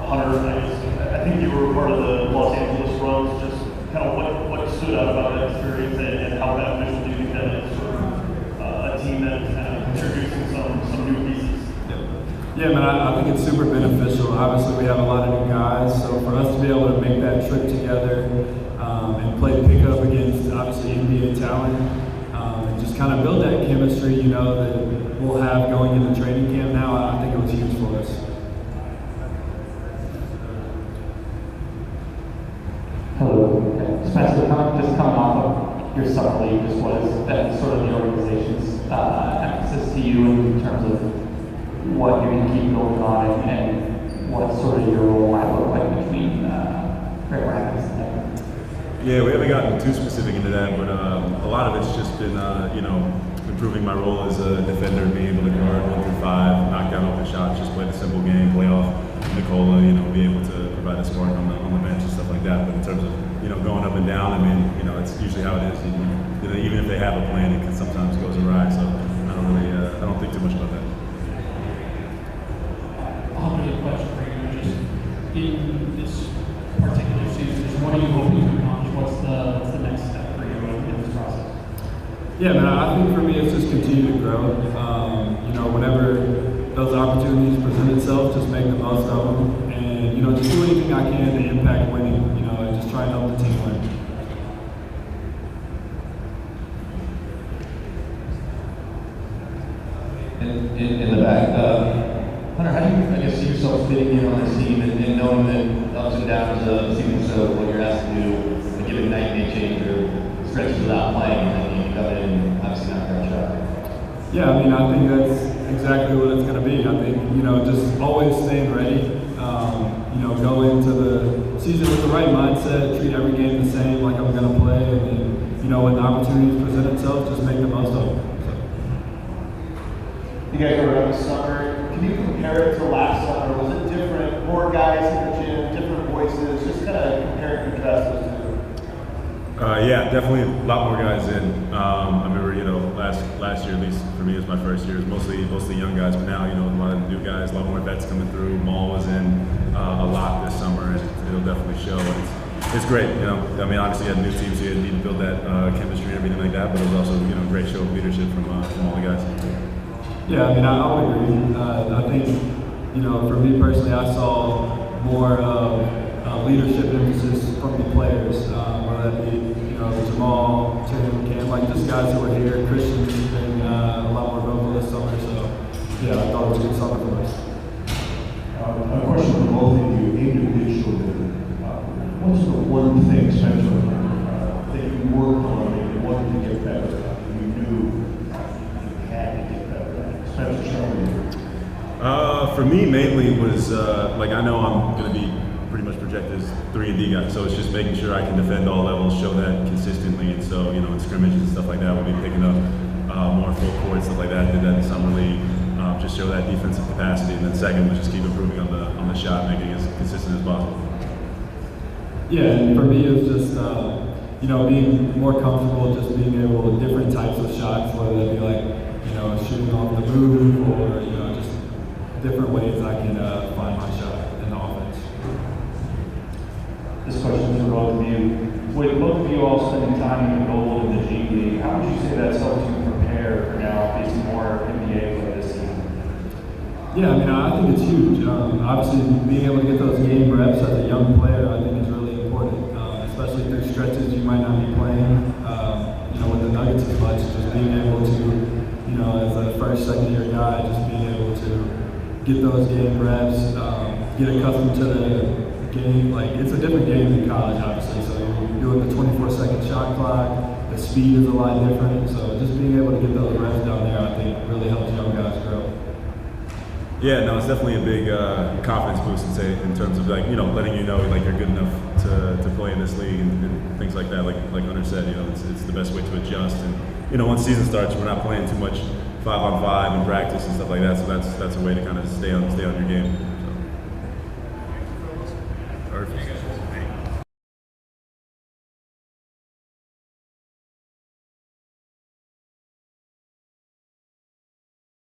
Hunter, I think you were part of the Los Angeles runs. Just kind of what stood out about that experience and how beneficial do you think that is for a team that's kind of introducing some new pieces? Yeah, man, I think it's super beneficial. Obviously, we have a lot of new guys, so for us to be able to make that trip together and play pickup against obviously NBA talent, and just kind of build that chemistry, you know, that we'll have going into training camp now, I think it was huge for us. Hello, Spencer, just coming off of your summer league, just what is that sort of the organization's emphasis to you in terms of what you're going to keep building on and what sort of your role might look like between Grand Rapids and there? Yeah, we haven't gotten too specific into that, but a lot of it's just been, you know, improving my role as a defender, being able to guard 1 through 5, knock down open shots, just play the simple game, play off Nicola, you know, be able to provide a spark on the bench and stuff like that. But in terms of, you know, going up and down, I mean, you know, it's usually how it is. You know, even if they have a plan, it can sometimes goes awry. So I don't think too much about that. I'll have a question for you. Just in this particular season, what are you hoping to accomplish? What's the next step for you in this process? Yeah, man, I think for me it's just continue to grow. You know, whenever those opportunities present itself, just make the most of them, and you know, just do anything I can to impact winning. You know, and just try and help the team win. In the back, Hunter, how do you, I guess, see yourself fitting in on this team and knowing that the ups and downs of the season, so what you're asked to do, a given night may change or stretches without playing, and then you come in and obviously not a shot? Yeah, I mean, I think that's exactly what it's going to be. I think, you know, just always staying ready. You know, go into the season with the right mindset, treat every game the same, like I'm going to play, and then, you know, when the opportunities present itself, just make the most of them. You guys were around the summer. Can you compare it to last summer? Was it different? More guys in the gym, different voices? Just kind of compare and contrast those two. Yeah, definitely a lot more guys in. I remember, you know, last year, at least for me, it was my first year. It was mostly young guys, but now, you know, a lot of new guys, a lot more vets coming through. Maul was in a lot this summer, and it'll definitely show. It's great, you know. I mean, obviously, you had new teams, so you need to build that chemistry and everything like that. But it was also, you know, a great show of leadership from all the guys. Yeah, I mean, I would agree. I think, you know, for me personally, I saw more leadership emphasis from the players, whether that be, you know, Jamal, Tim, Cam, like just guys who were here. Christian's been a lot more vocal this summer, so yeah, I thought it was a good summer for us. A question for both of you individually. What's the one thing, Spencer, that you worked on and you wanted to get better at, and you knew you had to get better at? Spencer, start with you. For me, mainly it was like, I know I'm going to be pretty much projected as 3-and-D guy, so it's just making sure I can defend all levels, show that consistently, and so, you know, in scrimmages and stuff like that, we'll be picking up more full court, stuff like that. I did that in summer league, just show that defensive capacity, and then second was just keep improving on the shot, making it as consistent as possible. Yeah, and for me it was just, you know, being more comfortable just being able with different types of shots, whether that be like, you know, shooting off the move or, you know, just different ways I can find my shot in the offense. This question is for both of you. With both of you all spending time in the gold in the G League, how would you say that's helped you prepare for now facing more NBA play this season? Yeah, I mean, I think it's huge. Obviously, being able to get those game reps as a young player, I think is really important, especially through stretches you might not be playing. You know, with the Nuggets as much, just being able to, you know, as a first, second year guy, just being able to get those game reps, get accustomed to the game. Like, it's a different game than college, obviously. So you're doing the 24-second shot clock. The speed is a lot different. So just being able to get those reps down there, I think, really helps young guys grow. Yeah, no, it's definitely a big confidence boost in terms of, like, you know, letting you know like you're good enough to play in this league and things like that. Like Hunter said, you know, it's the best way to adjust. And you know, once season starts, we're not playing too much 5-on-5 and practice and stuff like that. So that's a way to kind of stay on your game. So. Perfect.